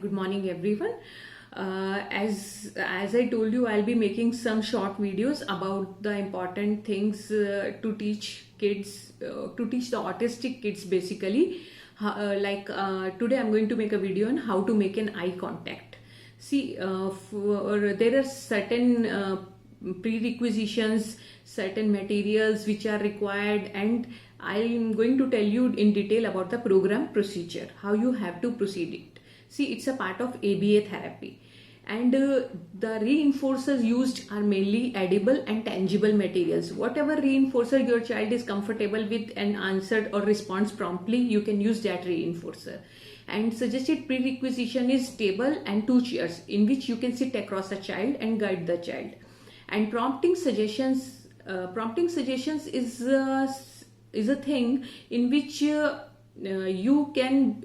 good morning everyone. As I told you, I'll be making some short videos about the important things to teach kids, to teach the autistic kids basically. Today I'm going to make a video on how to make an eye contact. See, there are certain prerequisitions, certain materials which are required, and I'm going to tell you in detail about the program procedure, how you have to proceed it. See, it's a part of ABA therapy, and the reinforcers used are mainly edible and tangible materials. Whatever reinforcer your child is comfortable with and answered or responds promptly, you can use that reinforcer. And suggested prerequisition is table and 2 chairs in which you can sit across a child and guide the child. And prompting suggestions is a thing in which you can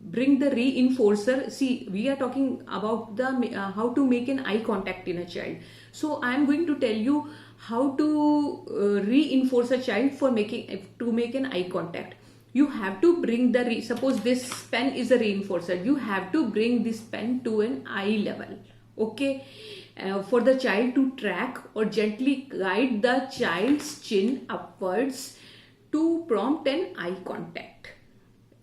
bring the reinforcer. See, we are talking about the how to make an eye contact in a child. So I am going to tell you how to reinforce a child for make an eye contact. You have to bring the suppose this pen is a reinforcer. You have to bring this pen to an eye level. Okay. For the child to track or gently guide the child's chin upwards to prompt an eye contact,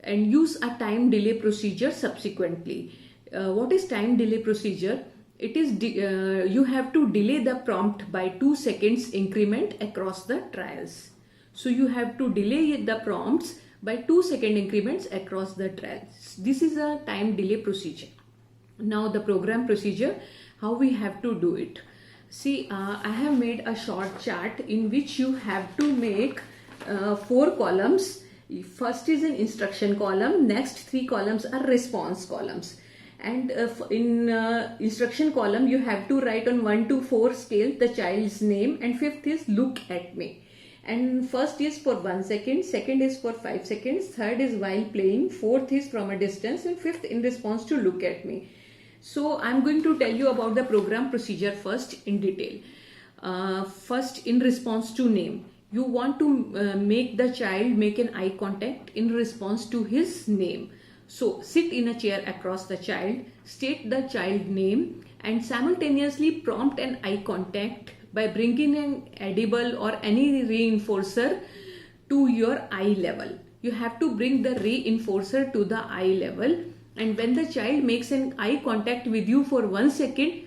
and use a time delay procedure subsequently. What is time delay procedure? It is you have to delay the prompt by 2 seconds increment across the trials. So you have to delay the prompts by 2 second increments across the trials. This is a time delay procedure. Now the program procedure, how we have to do it. See, I have made a short chart in which you have to make 4 columns. First is an instruction column, next 3 columns are response columns. And in instruction column, you have to write on 1 to 4 scale the child's name, and 5th is look at me. And first is for 1 second, second is for 5 seconds, third is while playing, 4th is from a distance, and 5th in response to look at me. So I'm going to tell you about the program procedure first in detail. First, in response to name. You want to make the child make an eye contact in response to his name. So sit in a chair across the child, state the child name, and simultaneously prompt an eye contact by bringing an edible or any reinforcer to your eye level. You have to bring the reinforcer to the eye level, and when the child makes an eye contact with you for 1 second,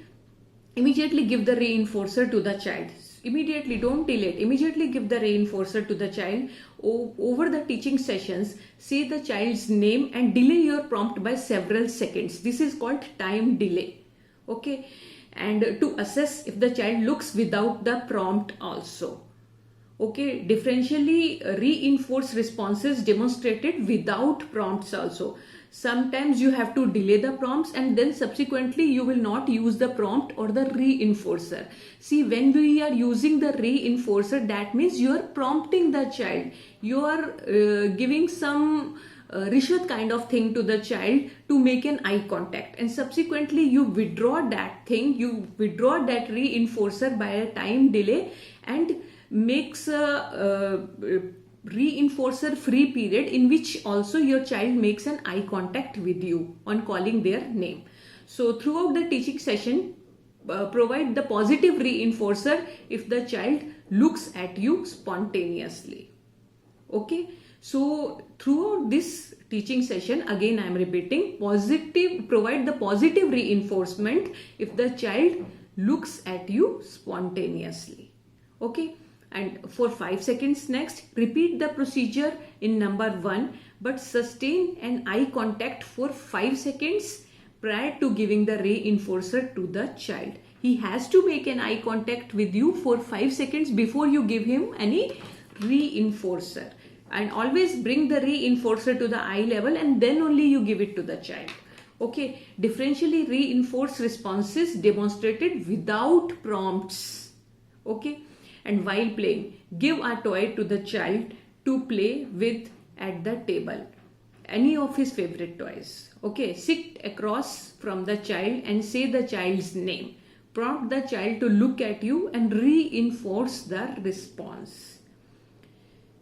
immediately give the reinforcer to the child. Immediately, don't delay it. Immediately give the reinforcer to the child. Over the teaching sessions, say the child's name and delay your prompt by several seconds. This is called time delay. Okay. And to assess if the child looks without the prompt also. Okay. Differentially reinforce responses demonstrated without prompts also. Sometimes you have to delay the prompts, and then subsequently you will not use the prompt or the reinforcer. See, when we are using the reinforcer, that means you are prompting the child. You are giving some rishwat kind of thing to the child to make an eye contact, and subsequently you withdraw that thing, you withdraw that reinforcer by a time delay, and makes a reinforcer free period in which also your child makes an eye contact with you on calling their name. So throughout the teaching session, provide the positive reinforcer if the child looks at you spontaneously. Okay. So throughout this teaching session, again I am repeating, provide the positive reinforcement if the child looks at you spontaneously. Okay. And for 5 seconds next, repeat the procedure in number 1, but sustain an eye contact for 5 seconds prior to giving the reinforcer to the child. He has to make an eye contact with you for 5 seconds before you give him any reinforcer. And always bring the reinforcer to the eye level, and then only you give it to the child. Okay. Differentially reinforce responses demonstrated without prompts. Okay. And while playing, give a toy to the child to play with at the table. Any of his favorite toys. Okay. Sit across from the child and say the child's name. Prompt the child to look at you and reinforce the response.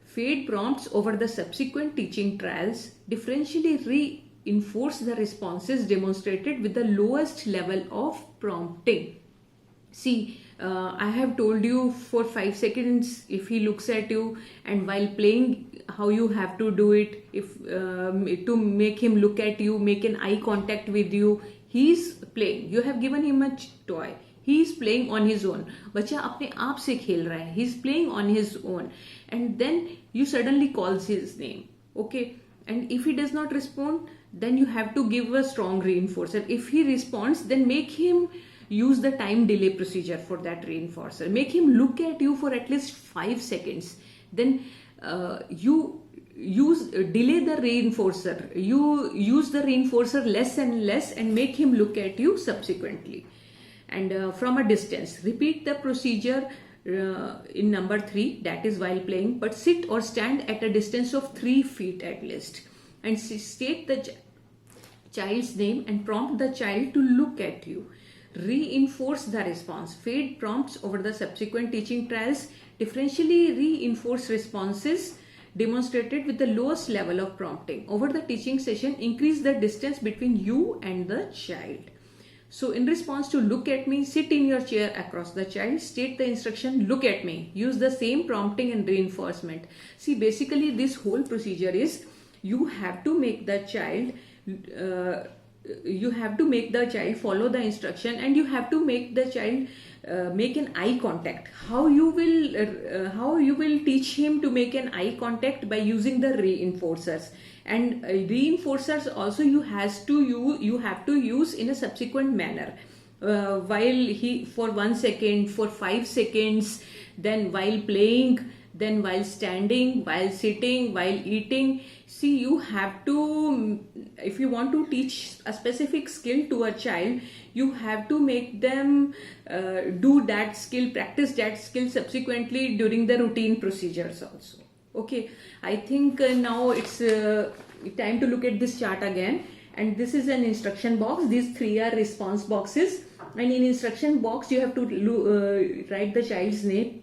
Fade prompts over the subsequent teaching trials. Differentially reinforce the responses demonstrated with the lowest level of prompting. See, I have told you for 5 seconds if he looks at you, and while playing, how you have to do it. If to make him look at you, make an eye contact with you. He's playing. You have given him a toy. He is playing on his own. बच्चा अपने आप से खेल रहा है. He is playing on his own, and then you suddenly calls his name. Okay, and if he does not respond, then you have to give a strong reinforcer. If he responds, then make him use the time delay procedure for that reinforcer. Make him look at you for at least 5 seconds. Then you delay the reinforcer. You use the reinforcer less and less and make him look at you subsequently. And from a distance, repeat the procedure in number 3, that is while playing, but sit or stand at a distance of 3 feet at least, and state the child's name and prompt the child to look at you. Reinforce the response. Fade prompts over the subsequent teaching trials. Differentially reinforce responses demonstrated with the lowest level of prompting. Over the teaching session, increase the distance between you and the child. So in response to look at me, sit in your chair across the child, state the instruction look at me. Use the same prompting and reinforcement. See, basically this whole procedure is you have to make the child follow the instruction, and you have to make the child make an eye contact. How you will teach him to make an eye contact? By using the reinforcers. And reinforcers also you have to use in a subsequent manner. While he for 1 second, for 5 seconds, then while playing, then while standing, while sitting, while eating. See, you have to, if you want to teach a specific skill to a child, you have to make them do that skill, practice that skill subsequently during the routine procedures also. Okay, I think now it's time to look at this chart again. And this is an instruction box. These 3 are response boxes. And in instruction box, you have to write the child's name.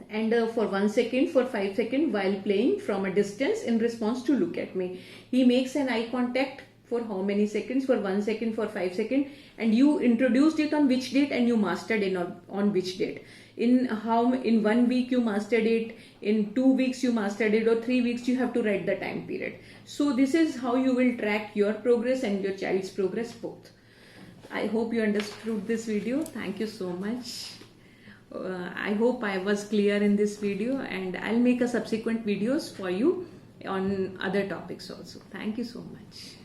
And for 1 second, for 5 seconds, while playing from a distance in response to look at me. He makes an eye contact for how many seconds? For 1 second, for 5 seconds. And you introduced it on which date, and you mastered it on which date. In 1 week you mastered it, in 2 weeks you mastered it, or 3 weeks you have to write the time period. So this is how you will track your progress and your child's progress both. I hope you understood this video. Thank you so much. I hope I was clear in this video, and I'll make a subsequent videos for you on other topics also. Thank you so much.